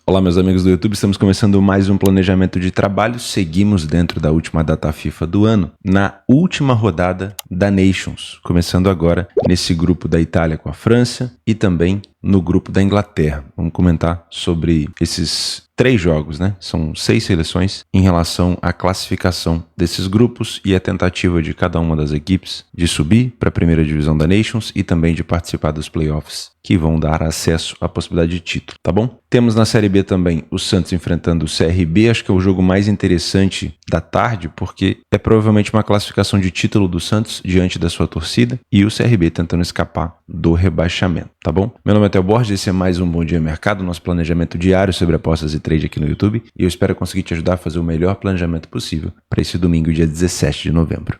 Olá meus amigos do YouTube, estamos começando mais um planejamento de trabalho. Seguimos dentro da última data FIFA do ano, na última rodada da Nations, começando agora nesse grupo da Itália com a França e também no grupo da Inglaterra. Vamos comentar sobre esses 3 jogos, né? São 6 seleções em relação à classificação desses grupos e a tentativa de cada uma das equipes de subir para a primeira divisão da Nations e também de participar dos playoffs que vão dar acesso à possibilidade de título, tá bom? Temos na Série B também o Santos enfrentando o CRB, acho que é o jogo mais interessante da tarde, porque é provavelmente uma classificação de título do Santos diante da sua torcida e o CRB tentando escapar do rebaixamento, tá bom? Meu nome é Theo Borges, esse é mais um Bom Dia Mercado, nosso planejamento diário sobre apostas e trade aqui no YouTube, e eu espero conseguir te ajudar a fazer o melhor planejamento possível para esse domingo, dia 17 de novembro.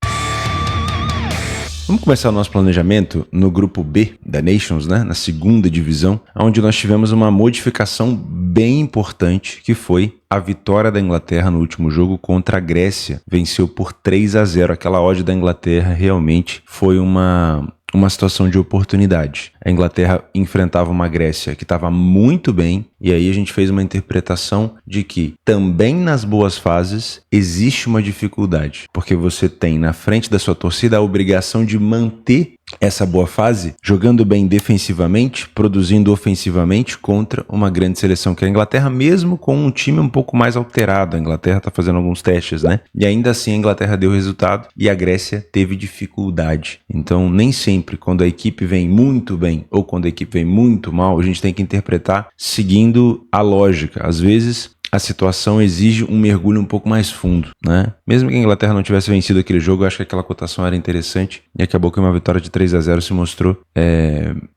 Vamos começar o nosso planejamento no grupo B da Nations, né? Na segunda divisão, onde nós tivemos uma modificação bem importante, que foi a vitória da Inglaterra no último jogo contra a Grécia. Venceu por 3-0. Aquela odd da Inglaterra realmente foi uma situação de oportunidade. A Inglaterra enfrentava uma Grécia que estava muito bem, e aí a gente fez uma interpretação de que também nas boas fases existe uma dificuldade, porque você tem na frente da sua torcida a obrigação de manter essa boa fase, jogando bem defensivamente, produzindo ofensivamente contra uma grande seleção que é a Inglaterra, mesmo com um time um pouco mais alterado. A Inglaterra está fazendo alguns testes, né? E ainda assim a Inglaterra deu resultado e a Grécia teve dificuldade. Então nem sempre quando a equipe vem muito bem ou quando a equipe vem muito mal, a gente tem que interpretar seguindo a lógica. Às vezes a situação exige um mergulho um pouco mais fundo, né? Mesmo que a Inglaterra não tivesse vencido aquele jogo, eu acho que aquela cotação era interessante e acabou que uma vitória de 3-0 se mostrou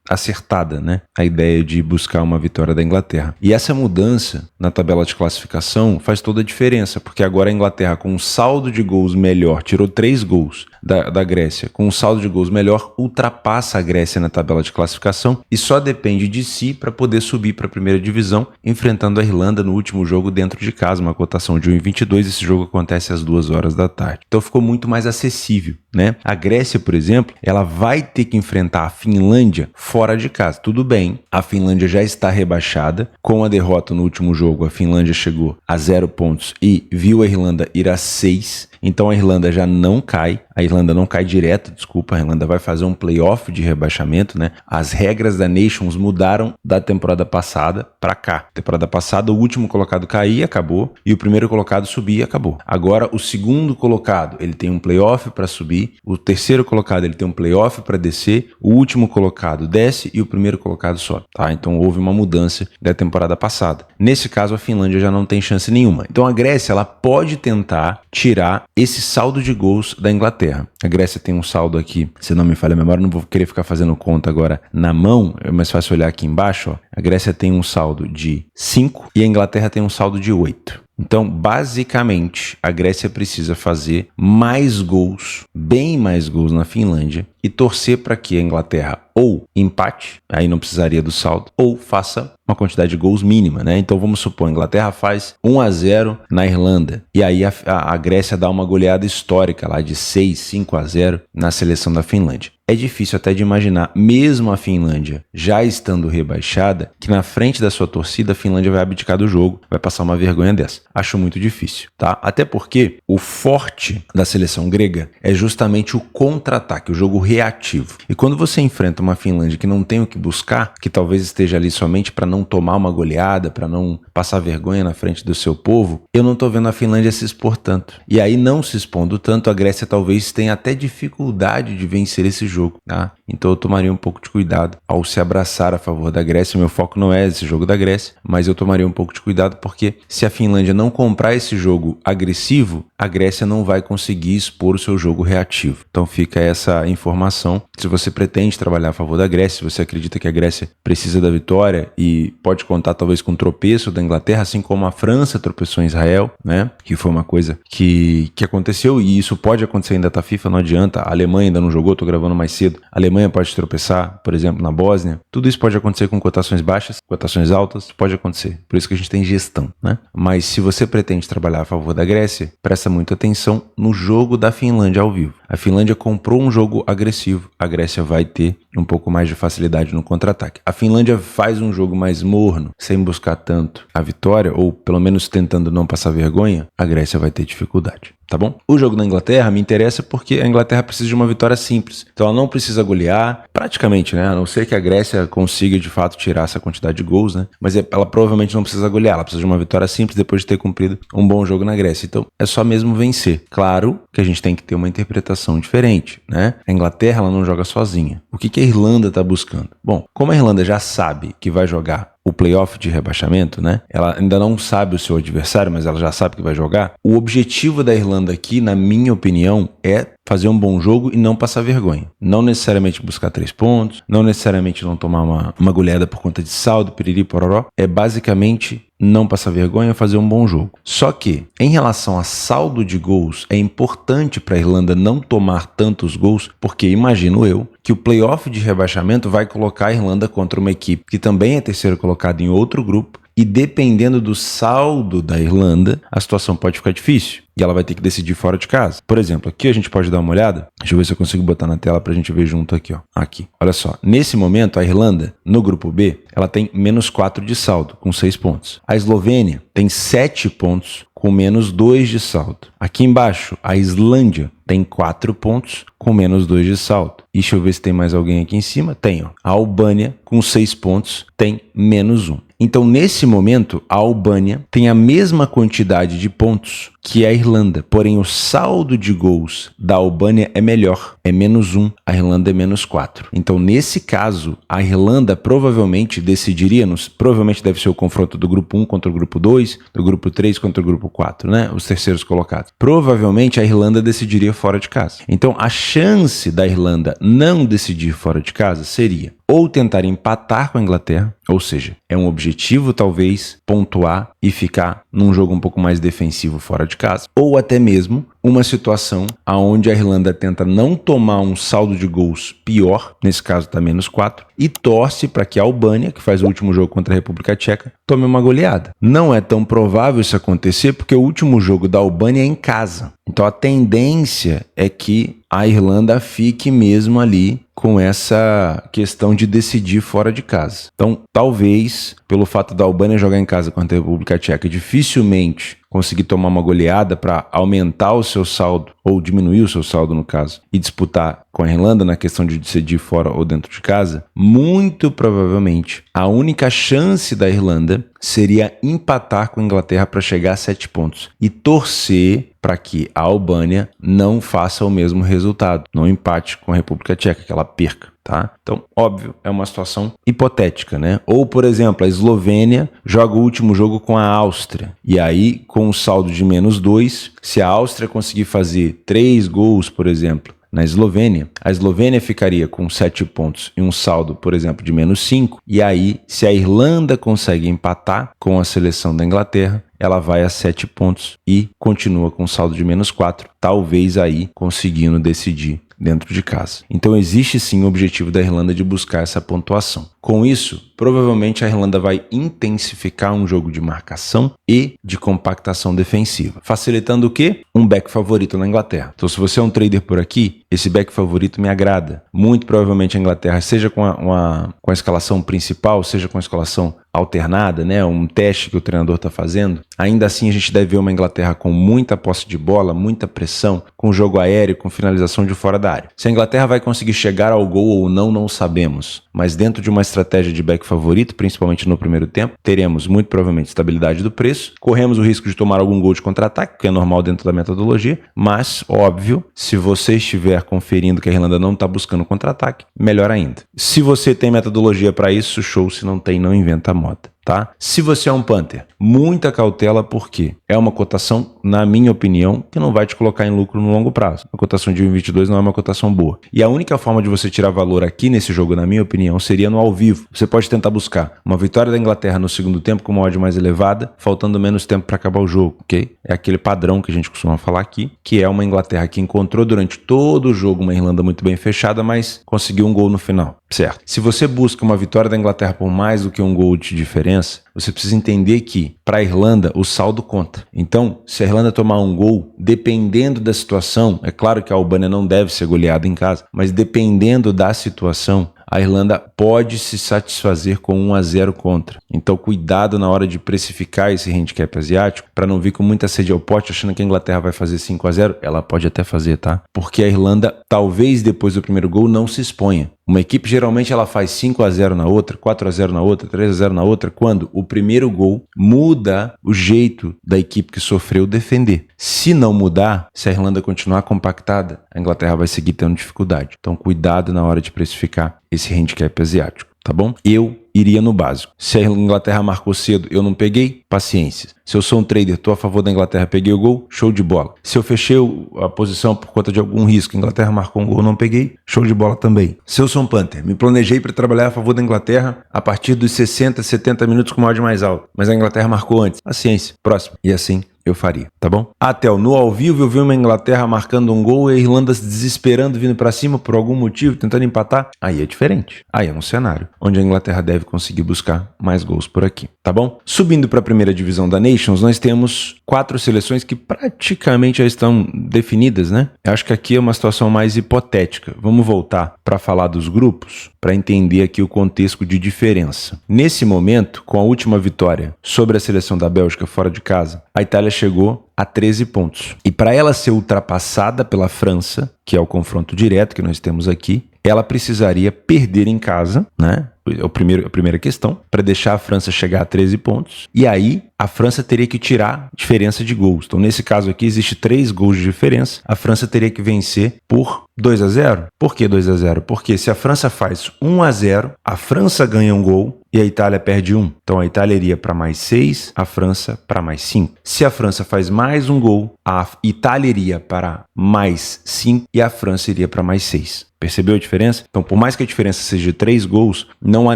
acertada, né? A ideia de buscar uma vitória da Inglaterra. E essa mudança na tabela de classificação faz toda a diferença, porque agora a Inglaterra com um saldo de gols melhor, tirou 3 gols da Grécia, com um saldo de gols melhor, ultrapassa a Grécia na tabela de classificação e só depende de si para poder subir para a primeira divisão, enfrentando a Irlanda no último jogo dentro de casa, uma cotação de 1,22. Esse jogo acontece às 2 horas da tarde. Então ficou muito mais acessível, né? A Grécia, por exemplo, ela vai ter que enfrentar a Finlândia fora de casa. Tudo bem, a Finlândia já está rebaixada. Com a derrota no último jogo, a Finlândia chegou a 0 pontos e viu a Irlanda ir a 6. Então a Irlanda já não cai. A Irlanda não cai direto, desculpa. A Irlanda vai fazer um playoff de rebaixamento, né? As regras da Nations mudaram da temporada passada para cá. Temporada passada, o último colocado caía, acabou, e o primeiro colocado subia, acabou. Agora, o segundo colocado, ele tem um playoff para subir, o terceiro colocado, ele tem um playoff para descer, o último colocado desce e o primeiro colocado sobe, tá? Então, houve uma mudança da temporada passada. Nesse caso, a Finlândia já não tem chance nenhuma. Então, a Grécia, ela pode tentar tirar esse saldo de gols da Inglaterra. A Grécia tem um saldo aqui, se não me falha a memória, não vou querer ficar fazendo conta agora na mão, é mais fácil olhar aqui embaixo, ó. A Grécia tem um saldo de 5 e a Inglaterra tem um saldo de 8. Então, basicamente, a Grécia precisa fazer mais gols, bem mais gols na Finlândia e torcer para que a Inglaterra ou empate, aí não precisaria do saldo, ou faça uma quantidade de gols mínima, né? Então, vamos supor, a Inglaterra faz 1-0 na Irlanda e aí a Grécia dá uma goleada histórica lá de 5-0 na seleção da Finlândia. É difícil até de imaginar, mesmo a Finlândia já estando rebaixada, que na frente da sua torcida a Finlândia vai abdicar do jogo, vai passar uma vergonha dessa. Acho muito difícil, tá? Até porque o forte da seleção grega é justamente o contra-ataque, o jogo reativo. E quando você enfrenta uma Finlândia que não tem o que buscar, que talvez esteja ali somente para não tomar uma goleada, para não passar vergonha na frente do seu povo, eu não tô vendo a Finlândia se expor tanto. E aí, não se expondo tanto, a Grécia talvez tenha até dificuldade de vencer esse jogo, tá? Então eu tomaria um pouco de cuidado ao se abraçar a favor da Grécia. Meu foco não é esse jogo da Grécia, mas eu tomaria um pouco de cuidado porque se a Finlândia não comprar esse jogo agressivo, a Grécia não vai conseguir expor o seu jogo reativo. Então fica essa informação. Se você pretende trabalhar a favor da Grécia, se você acredita que a Grécia precisa da vitória e pode contar talvez com um tropeço da Inglaterra, assim como a França tropeçou em Israel, né? Que foi uma coisa que aconteceu e isso pode acontecer em data FIFA, não adianta. A Alemanha ainda não jogou, tô gravando mais cedo. A Alemanha pode tropeçar, por exemplo, na Bósnia. Tudo isso pode acontecer com cotações baixas, cotações altas, pode acontecer. Por isso que a gente tem gestão, né? Mas se você pretende trabalhar a favor da Grécia, presta muita atenção no jogo da Finlândia ao vivo. A Finlândia comprou um jogo agressivo. A Grécia vai ter um pouco mais de facilidade no contra-ataque. A Finlândia faz um jogo mais morno, sem buscar tanto a vitória, ou pelo menos tentando não passar vergonha. A Grécia vai ter dificuldade. Tá bom? O jogo da Inglaterra me interessa porque a Inglaterra precisa de uma vitória simples. Então ela não precisa golear, praticamente, né? A não ser que a Grécia consiga de fato tirar essa quantidade de gols, né? Mas ela provavelmente não precisa golear, ela precisa de uma vitória simples depois de ter cumprido um bom jogo na Grécia. Então é só mesmo vencer. Claro que a gente tem que ter uma interpretação diferente, né? A Inglaterra ela não joga sozinha. O que a Irlanda está buscando? Bom, como a Irlanda já sabe que vai jogar o playoff de rebaixamento, né? Ela ainda não sabe o seu adversário, mas ela já sabe que vai jogar. O objetivo da Irlanda aqui, na minha opinião, é fazer um bom jogo e não passar vergonha. Não necessariamente buscar 3 pontos, não necessariamente não tomar uma goleada por conta de saldo, piriri, pororó. É basicamente não passar vergonha e fazer um bom jogo. Só que, em relação a saldo de gols, é importante para a Irlanda não tomar tantos gols, porque imagino eu que o playoff de rebaixamento vai colocar a Irlanda contra uma equipe que também é terceira colocada em outro grupo, e dependendo do saldo da Irlanda, a situação pode ficar difícil. E ela vai ter que decidir fora de casa. Por exemplo, aqui a gente pode dar uma olhada. Deixa eu ver se eu consigo botar na tela pra gente ver junto aqui, ó. Aqui. Olha só. Nesse momento, a Irlanda, no grupo B, ela tem -4 de saldo, com 6 pontos. A Eslovênia tem 7 pontos, com -2 de saldo. Aqui embaixo, a Islândia tem 4 pontos, com -2 de saldo. E deixa eu ver se tem mais alguém aqui em cima. Tem, ó. A Albânia, com 6 pontos, tem -1. Então, nesse momento, a Albânia tem a mesma quantidade de pontos que a Irlanda, porém o saldo de gols da Albânia é melhor, é -1, a Irlanda é -4. Então, nesse caso, a Irlanda provavelmente decidiria, provavelmente deve ser o confronto do grupo 1 contra o grupo 2, do grupo 3 contra o grupo 4, né? Os terceiros colocados. Provavelmente a Irlanda decidiria fora de casa. Então, a chance da Irlanda não decidir fora de casa seria ou tentar empatar com a Inglaterra, ou seja, é um objetivo talvez pontuar e ficar num jogo um pouco mais defensivo fora de casa, ou até mesmo uma situação onde a Irlanda tenta não tomar um saldo de gols pior, nesse caso está -4, e torce para que a Albânia, que faz o último jogo contra a República Tcheca, tome uma goleada. Não é tão provável isso acontecer porque o último jogo da Albânia é em casa. Então a tendência é que a Irlanda fique mesmo ali com essa questão de decidir fora de casa. Então, talvez, pelo fato da Albânia jogar em casa contra a República Tcheca, dificilmente conseguir tomar uma goleada para aumentar o seu saldo, ou diminuir o seu saldo no caso, e disputar com a Irlanda na questão de decidir fora ou dentro de casa, muito provavelmente a única chance da Irlanda seria empatar com a Inglaterra para chegar a 7 pontos e torcer para que a Albânia não faça o mesmo resultado, não empate com a República Tcheca, que ela perca. Tá? Então, óbvio, é uma situação hipotética, né? Ou, por exemplo, a Eslovênia joga o último jogo com a Áustria. E aí, com um saldo de -2, se a Áustria conseguir fazer 3 gols, por exemplo, na Eslovênia, a Eslovênia ficaria com 7 pontos e um saldo, por exemplo, de -5. E aí, se a Irlanda consegue empatar com a seleção da Inglaterra, ela vai a 7 pontos e continua com um saldo de -4, talvez aí conseguindo decidir dentro de casa. Então existe sim o objetivo da Irlanda de buscar essa pontuação. Com isso, provavelmente a Irlanda vai intensificar um jogo de marcação e de compactação defensiva, facilitando o quê? Um back favorito na Inglaterra. Então se você é um trader por aqui, esse back favorito me agrada. Muito provavelmente a Inglaterra, seja com a escalação principal, seja com a escalação alternada, né, um teste que o treinador está fazendo, ainda assim a gente deve ver uma Inglaterra com muita posse de bola, muita pressão, com jogo aéreo, com finalização de fora da área. Se a Inglaterra vai conseguir chegar ao gol ou não sabemos, mas dentro de uma estratégia de back favorito, principalmente no primeiro tempo, teremos muito provavelmente estabilidade do preço, corremos o risco de tomar algum gol de contra-ataque, que é normal dentro da metodologia, mas, óbvio, se você estiver conferindo que a Irlanda não está buscando contra-ataque, melhor ainda. Se você tem metodologia para isso, show, se não tem, não inventa a moda. Tá? Se você é um punter, muita cautela porque é uma cotação, na minha opinião, que não vai te colocar em lucro no longo prazo. A cotação de 1,22 não é uma cotação boa. E a única forma de você tirar valor aqui nesse jogo, na minha opinião, seria no ao vivo. Você pode tentar buscar uma vitória da Inglaterra no segundo tempo com uma odd mais elevada, faltando menos tempo para acabar o jogo, ok? É aquele padrão que a gente costuma falar aqui, que é uma Inglaterra que encontrou durante todo o jogo uma Irlanda muito bem fechada, mas conseguiu um gol no final. certo? Se você busca uma vitória da Inglaterra por mais do que um gol de diferença, você precisa entender que, para a Irlanda, o saldo conta. Então, se a Irlanda tomar um gol, dependendo da situação, é claro que a Albânia não deve ser goleada em casa, mas dependendo da situação, a Irlanda pode se satisfazer com 1-0 contra. Então, cuidado na hora de precificar esse handicap asiático, para não vir com muita sede ao pote, achando que a Inglaterra vai fazer 5-0. Ela pode até fazer, tá? Porque a Irlanda, talvez depois do primeiro gol, não se exponha. Uma equipe, geralmente, ela faz 5-0 na outra, 4-0 na outra, 3-0 na outra, quando o primeiro gol muda o jeito da equipe que sofreu defender. Se não mudar, se a Irlanda continuar compactada, a Inglaterra vai seguir tendo dificuldade. Então, cuidado na hora de precificar esse handicap asiático, tá bom? Eu iria no básico. Se a Inglaterra marcou cedo, eu não peguei, paciência. Se eu sou um trader, estou a favor da Inglaterra, peguei o gol, show de bola. Se eu fechei a posição por conta de algum risco, a Inglaterra marcou um gol, não peguei, show de bola também. Se eu sou um punter, me planejei para trabalhar a favor da Inglaterra a partir dos 60, 70 minutos com o odd mais alto, mas a Inglaterra marcou antes, paciência, próximo. E assim eu faria, tá bom? Theo, no ao vivo eu vi uma Inglaterra marcando um gol e a Irlanda se desesperando, vindo pra cima por algum motivo, tentando empatar. Aí é diferente. Aí é um cenário onde a Inglaterra deve conseguir buscar mais gols por aqui, tá bom? Subindo para a primeira divisão da Nations, nós temos 4 seleções que praticamente já estão definidas, né? Eu acho que aqui é uma situação mais hipotética. Vamos voltar para falar dos grupos, para entender aqui o contexto de diferença. Nesse momento, com a última vitória sobre a seleção da Bélgica fora de casa, a Itália chegou a 13 pontos. E para ela ser ultrapassada pela França, que é o confronto direto que nós temos aqui, ela precisaria perder em casa, né? É a primeira questão, para deixar a França chegar a 13 pontos. E aí, a França teria que tirar diferença de gols. Então, nesse caso aqui, existe 3 gols de diferença. A França teria que vencer por 2-0. Por que 2-0? Porque se a França faz 1-0, a França ganha um gol e a Itália perde 1. Então, a Itália iria para mais 6, a França para mais 5. Se a França faz mais um gol, a Itália iria para mais 5 e a França iria para mais 6. Percebeu a diferença? Então, por mais que a diferença seja de 3 gols, não há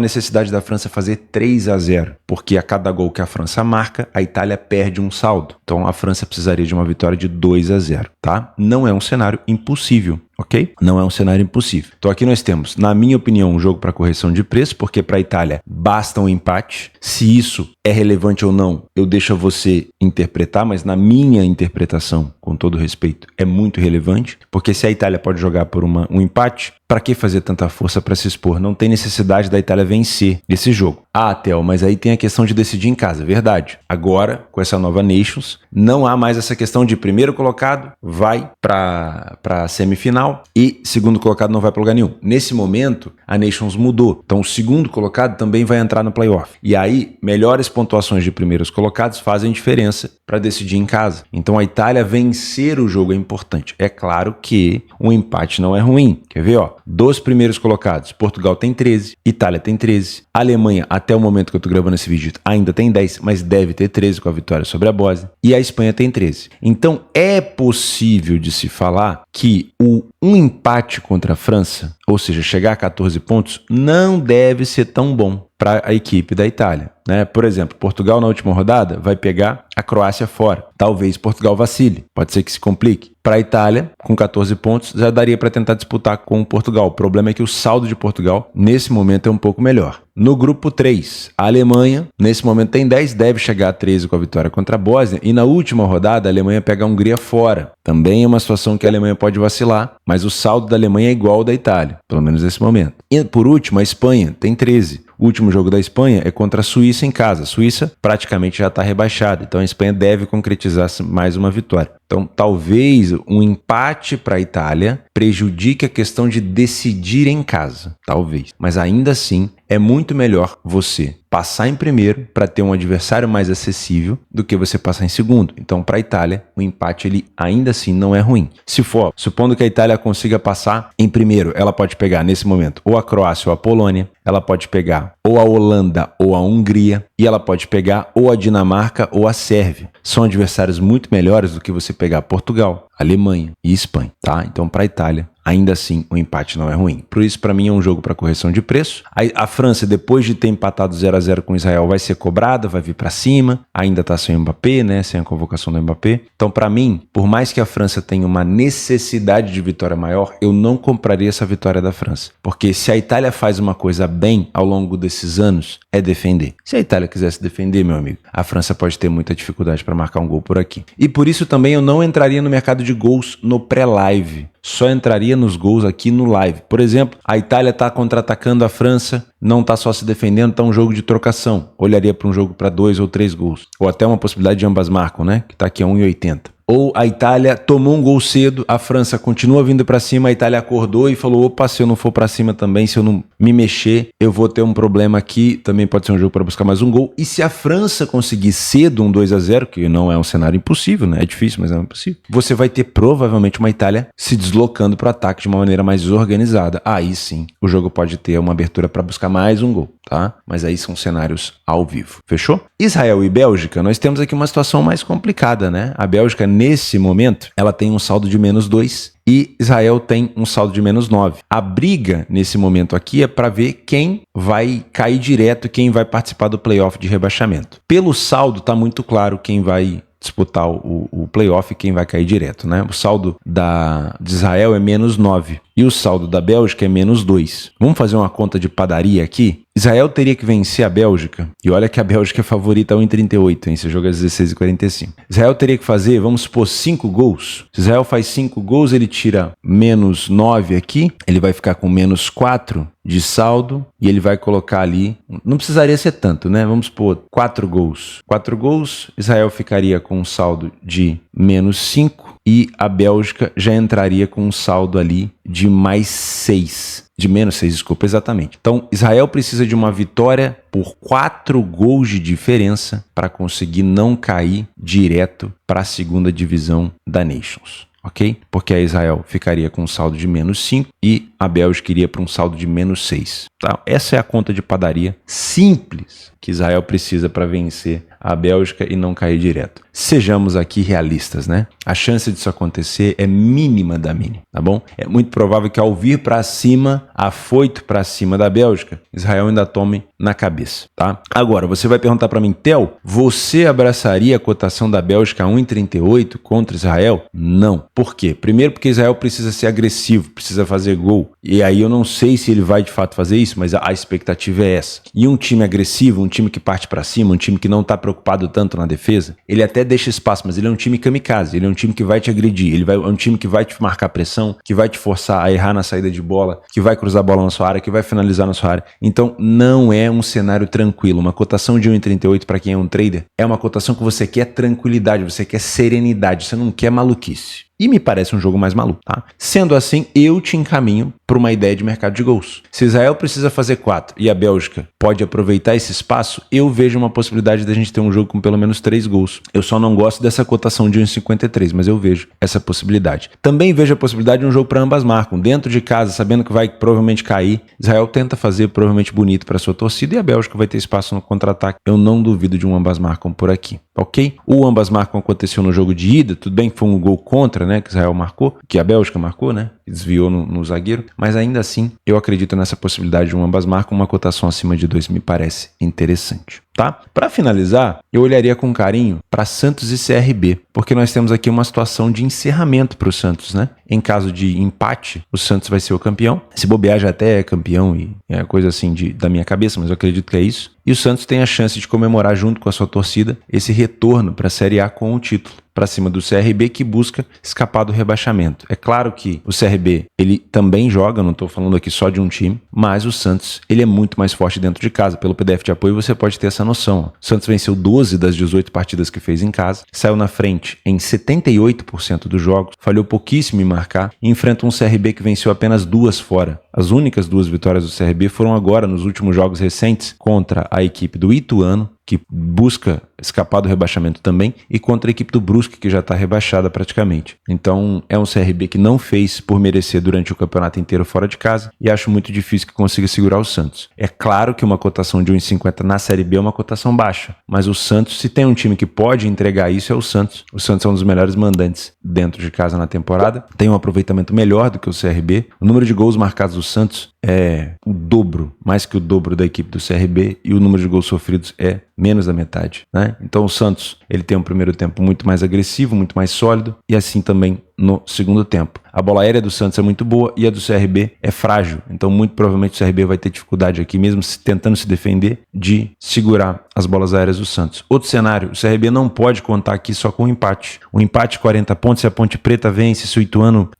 necessidade da França fazer 3-0, porque a cada gol que a França marca, a Itália perde um saldo. Então, a França precisaria de uma vitória de 2-0, tá? Não é um cenário impossível, ok? Não é um cenário impossível. Então, aqui nós temos, na minha opinião, um jogo para correção de preço, porque para a Itália basta um empate. Se isso é relevante ou não, eu deixo a você interpretar, mas na minha interpretação, com todo respeito, é muito relevante, porque se a Itália pode jogar por um empate, para que fazer tanta força para se expor? Não tem necessidade da Itália vencer esse jogo. Theo, mas aí tem a questão de decidir em casa, verdade. Agora, com essa nova Nations, não há mais essa questão de primeiro colocado vai para a semifinal e segundo colocado não vai para lugar nenhum. Nesse momento, a Nations mudou. Então, o segundo colocado também vai entrar no playoff. E aí, melhores pontuações de primeiros colocados fazem diferença para decidir em casa. Então, a Itália vencer o jogo é importante. É claro que um empate não é ruim. Quer ver, ó? Dos primeiros colocados, Portugal tem 13, Itália tem 13, Alemanha, até o momento que eu tô gravando esse vídeo, ainda tem 10, mas deve ter 13 com a vitória sobre a Bósnia, e a Espanha tem 13. Então, é possível de se falar que um empate contra a França, ou seja, chegar a 14 pontos, não deve ser tão bom para a equipe da Itália, né? Por exemplo, Portugal na última rodada vai pegar a Croácia fora. Talvez Portugal vacile, pode ser que se complique. Para a Itália, com 14 pontos, já daria para tentar disputar com Portugal. O problema é que o saldo de Portugal, nesse momento, é um pouco melhor. No grupo 3, a Alemanha, nesse momento tem 10, deve chegar a 13 com a vitória contra a Bósnia. E na última rodada, a Alemanha pega a Hungria fora. Também é uma situação que a Alemanha pode vacilar, mas o saldo da Alemanha é igual ao da Itália, pelo menos nesse momento. E por último, a Espanha tem 13. O último jogo da Espanha é contra a Suíça em casa. A Suíça praticamente já está rebaixada, então a Espanha deve concretizar mais uma vitória. Então, talvez um empate para a Itália prejudique a questão de decidir em casa, talvez. Mas ainda assim, é muito melhor você passar em primeiro para ter um adversário mais acessível do que você passar em segundo. Então, para a Itália, o empate ele ainda assim não é ruim. Se for, supondo que a Itália consiga passar em primeiro, ela pode pegar nesse momento ou a Croácia ou a Polônia, ela pode pegar ou a Holanda ou a Hungria e ela pode pegar ou a Dinamarca ou a Sérvia. São adversários muito melhores do que você pegar Portugal, Alemanha e Espanha, tá? Então, para a Itália, ainda assim, o empate não é ruim. Por isso, para mim, é um jogo para correção de preço. A França, depois de ter empatado 0-0 com Israel, vai ser cobrada, vai vir para cima. Ainda tá sem o Mbappé, né? Sem a convocação do Mbappé. Então, para mim, por mais que a França tenha uma necessidade de vitória maior, eu não compraria essa vitória da França. Porque se a Itália faz uma coisa bem ao longo desses anos, é defender. Se a Itália quisesse defender, meu amigo, a França pode ter muita dificuldade para marcar um gol por aqui. E por isso também eu não entraria no mercado de gols no pré-live. Só entraria nos gols aqui no live. Por exemplo, a Itália está contra-atacando a França, não está só se defendendo, está um jogo de trocação. Olharia para um jogo para 2 ou 3 gols. Ou até uma possibilidade de ambas marcam, né? Que está aqui a 1,80. Ou a Itália tomou um gol cedo, a França continua vindo para cima, a Itália acordou e falou, opa, se eu não for para cima também, se eu não me mexer, eu vou ter um problema aqui, também pode ser um jogo para buscar mais um gol. E se a França conseguir cedo um 2-0, que não é um cenário impossível, né? É difícil, mas não é impossível, você vai ter provavelmente uma Itália se deslocando para o ataque de uma maneira mais organizada. Aí sim, o jogo pode ter uma abertura para buscar mais um gol, tá? Mas aí são cenários ao vivo, fechou? Israel e Bélgica, nós temos aqui uma situação mais complicada, né? A Bélgica, nesse momento, ela tem um saldo de -2 e Israel tem um saldo de -9. A briga nesse momento aqui é para ver quem vai cair direto, quem vai participar do playoff de rebaixamento. Pelo saldo, tá muito claro quem vai disputar o playoff e quem vai cair direto, né? O saldo de Israel é -9 e o saldo da Bélgica é -2. Vamos fazer uma conta de padaria aqui? Israel teria que vencer a Bélgica, e olha que a Bélgica é favorita a 1,38, hein? Esse jogo é 16,45. Israel teria que fazer, vamos supor, 5 gols. Se Israel faz 5 gols, ele tira -9 aqui, ele vai ficar com -4 de saldo, e ele vai colocar ali, não precisaria ser tanto, né? Vamos supor, 4 gols. 4 gols, Israel ficaria com um saldo de -5, e a Bélgica já entraria com um saldo ali de +6. De -6, desculpa, exatamente. Então, Israel precisa de uma vitória por 4 gols de diferença para conseguir não cair direto para a segunda divisão da Nations. Ok? Porque a Israel ficaria com um saldo de -5 e a Bélgica iria para um saldo de -6. Tá? Essa é a conta de padaria simples que Israel precisa para vencer a Bélgica e não cair direto. Sejamos aqui realistas, né? A chance disso acontecer é mínima da mínima, tá bom? É muito provável que ao vir para cima, afoito para cima da Bélgica, Israel ainda tome na cabeça, tá? Agora, você vai perguntar para mim, Theo, você abraçaria a cotação da Bélgica a 1,38 contra Israel? Não. Por quê? Primeiro porque Israel precisa ser agressivo, precisa fazer gol. E aí eu não sei se ele vai de fato fazer isso, mas a expectativa é essa. E um time agressivo, um time que parte para cima, um time que não está preocupado tanto na defesa, ele até deixa espaço, mas ele é um time kamikaze, ele é um time que vai te agredir, é um time que vai te marcar pressão, que vai te forçar a errar na saída de bola, que vai cruzar a bola na sua área, que vai finalizar na sua área. Então não é um cenário tranquilo. Uma cotação de 1,38 para quem é um trader é uma cotação que você quer tranquilidade, você quer serenidade, você não quer maluquice. E me parece um jogo mais maluco, tá? Sendo assim, eu te encaminho para uma ideia de mercado de gols. Se Israel precisa fazer 4 e a Bélgica pode aproveitar esse espaço, eu vejo uma possibilidade da gente ter um jogo com pelo menos 3 gols. Eu só não gosto dessa cotação de 1,53, mas eu vejo essa possibilidade. Também vejo a possibilidade de um jogo para ambas marcam. Dentro de casa, sabendo que vai provavelmente cair, Israel tenta fazer provavelmente bonito para sua torcida e a Bélgica vai ter espaço no contra-ataque. Eu não duvido de um ambas marcam por aqui, ok? O ambas marcam aconteceu no jogo de ida, tudo bem que foi um gol contra, né? Que Israel marcou, que a Bélgica marcou, né? Desviou no zagueiro, mas ainda assim eu acredito nessa possibilidade de um ambas marcam, uma cotação acima de 2 me parece interessante, tá? Para finalizar, eu olharia com carinho para Santos e CRB, porque nós temos aqui uma situação de encerramento para o Santos, né? Em caso de empate, o Santos vai ser o campeão. Se bobear já até é campeão e é coisa assim da minha cabeça, mas eu acredito que é isso. E o Santos tem a chance de comemorar junto com a sua torcida esse retorno para a Série A com o título, para cima do CRB que busca escapar do rebaixamento. É claro que o CRB, ele também joga, não estou falando aqui só de um time, mas o Santos, ele é muito mais forte dentro de casa. Pelo PDF de apoio você pode ter essa noção. O Santos venceu 12 das 18 partidas que fez em casa, saiu na frente em 78% dos jogos, falhou pouquíssimo em marcar e enfrenta um CRB que venceu apenas 2 fora. As únicas 2 vitórias do CRB foram agora nos últimos jogos recentes contra a equipe do Ituano que busca escapar do rebaixamento também, e contra a equipe do Brusque, que já está rebaixada praticamente. Então é um CRB que não fez por merecer durante o campeonato inteiro fora de casa, e acho muito difícil que consiga segurar o Santos. É claro que uma cotação de 1,50 na Série B é uma cotação baixa, mas o Santos, se tem um time que pode entregar isso, é o Santos. O Santos é um dos melhores mandantes dentro de casa na temporada, tem um aproveitamento melhor do que o CRB. O número de gols marcados do Santos é o dobro, mais que o dobro da equipe do CRB, e o número de gols sofridos é menos da metade, né? Então o Santos, ele tem um primeiro tempo muito mais agressivo, muito mais sólido, e assim também no segundo tempo. A bola aérea do Santos é muito boa e a do CRB é frágil, então muito provavelmente o CRB vai ter dificuldade aqui, mesmo tentando se defender, de segurar as bolas aéreas do Santos. Outro cenário, o CRB não pode contar aqui só com um empate. Um empate 40 pontos, se a Ponte Preta vence, se o Ituano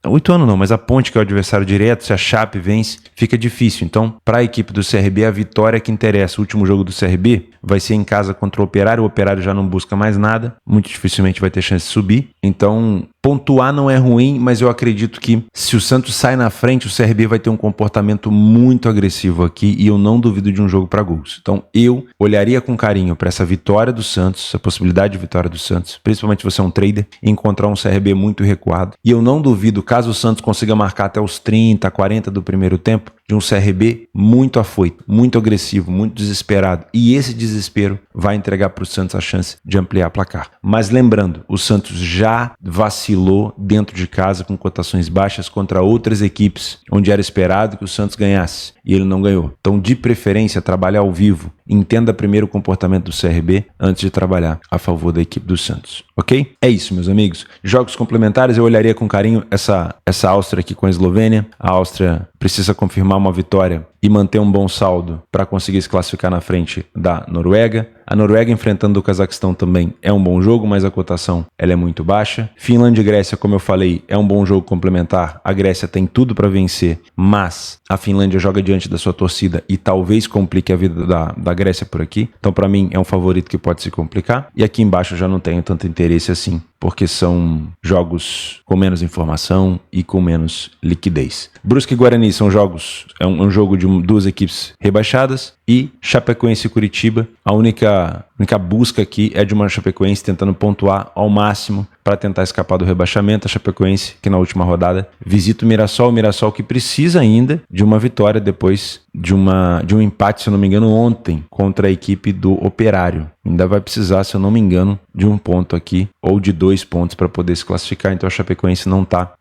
não, mas a Ponte, que é o adversário direto, se a Chape vence, fica difícil. Então, para a equipe do CRB, a vitória que interessa. O último jogo do CRB vai ser em casa contra o Operário já não busca mais nada, muito dificilmente vai ter chance de subir. Então, pontuar não é ruim, mas eu acredito que se o Santos sai na frente, o CRB vai ter um comportamento muito agressivo aqui, e eu não duvido de um jogo para gols. Então, eu olharia com carinho para essa vitória do Santos, essa possibilidade de vitória do Santos, principalmente se você é um trader, e encontrar um CRB muito recuado. E eu não duvido, caso o Santos consiga marcar até os 30, 40 do primeiro tempo, de um CRB muito afoito, muito agressivo, muito desesperado. E esse desespero vai entregar para o Santos a chance de ampliar o placar. Mas lembrando, o Santos já vacilou dentro de casa com cotações baixas contra outras equipes, onde era esperado que o Santos ganhasse, e ele não ganhou. Então, de preferência, trabalhar ao vivo. Entenda primeiro o comportamento do CRB antes de trabalhar a favor da equipe do Santos, ok? É isso, meus amigos. Jogos complementares, eu olharia com carinho essa Áustria aqui com a Eslovênia. A Áustria precisa confirmar uma vitória e manter um bom saldo para conseguir se classificar na frente da Noruega. A Noruega enfrentando o Cazaquistão também é um bom jogo, mas a cotação ela é muito baixa. Finlândia e Grécia, como eu falei, é um bom jogo complementar. A Grécia tem tudo para vencer, mas a Finlândia joga diante da sua torcida e talvez complique a vida da Grécia por aqui. Então, para mim, é um favorito que pode se complicar. E aqui embaixo eu já não tenho tanto interesse assim, porque são jogos com menos informação e com menos liquidez. Brusque e Guarani são jogos, é um jogo de duas equipes rebaixadas, e Chapecoense e Curitiba, a única busca aqui é de uma Chapecoense tentando pontuar ao máximo para tentar escapar do rebaixamento. A Chapecoense, que na última rodada visita o Mirassol que precisa ainda de uma vitória depois de um empate, se eu não me engano, ontem contra a equipe do Operário. Ainda vai precisar, se eu não me engano, de um ponto aqui ou de 2 pontos para poder se classificar. Então a Chapecoense não está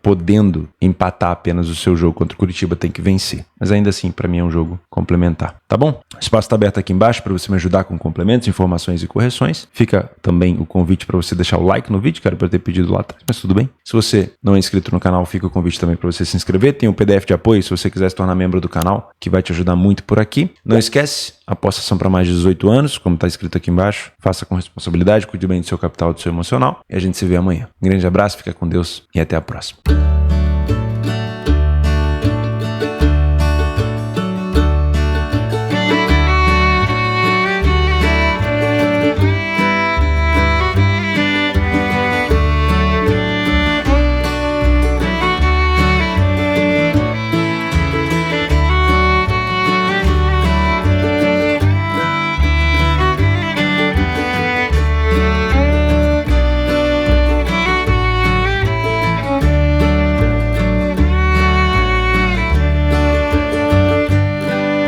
podendo empatar apenas o seu jogo contra o Curitiba, tem que vencer. Mas ainda assim, para mim é um jogo complementar. Tá bom? O espaço está aberto aqui embaixo para você me ajudar com complementos, informações e correções. Fica também o convite para você deixar o like no vídeo, cara, para ter pedido lá atrás, mas tudo bem. Se você não é inscrito no canal, fica o convite também para você se inscrever. Tem o PDF de apoio se você quiser se tornar membro do canal, que vai te ajudar muito por aqui. Não esquece, apostas são para mais de 18 anos, como está escrito aqui embaixo. Faça com responsabilidade, cuide bem do seu capital e do seu emocional. E a gente se vê amanhã. Um grande abraço, fica com Deus e até a próxima.